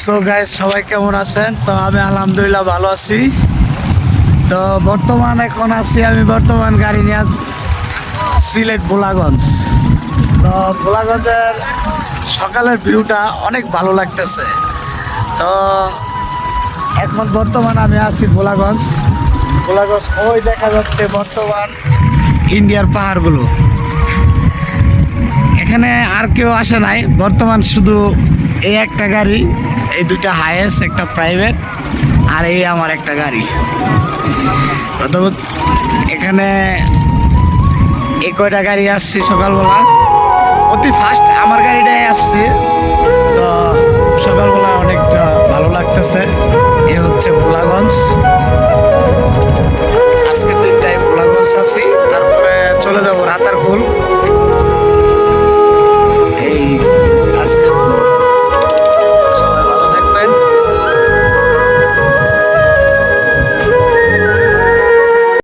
So guys, সবাই কেমন আছেন? তো আমি আলহামদুলিল্লাহ ভালো আছি। তো আমি বর্তমান গাড়ি নিয়ে সিলেট ভোলাগঞ্জ। তো ভোলাগঞ্জের সকালের ভিউটা অনেক ভালো লাগতেছে। তো এখন বর্তমান আমি আছি ভোলাগঞ্জ। ওই দেখা যাচ্ছে বর্তমান ইন্ডিয়ার পাহাড়গুলো। এখানে আর কেউ আসে নাই, বর্তমান শুধু এই একটা গাড়ি, এই দুইটা হাইয়েস্ট, একটা প্রাইভেট আর এই আমার একটা গাড়ি। অথবা এখানে এই কয়টা গাড়ি আসছি সকালবেলা, অতি ফার্স্ট আমার গাড়িটাই আসছে। তো সকালবেলা অনেকটা ভালো লাগতেছে। এ হচ্ছে ভোলাগঞ্জ, আজকের দিনটাই ভোলাগঞ্জ আছি, তারপরে চলে যাবো রাতারকুল।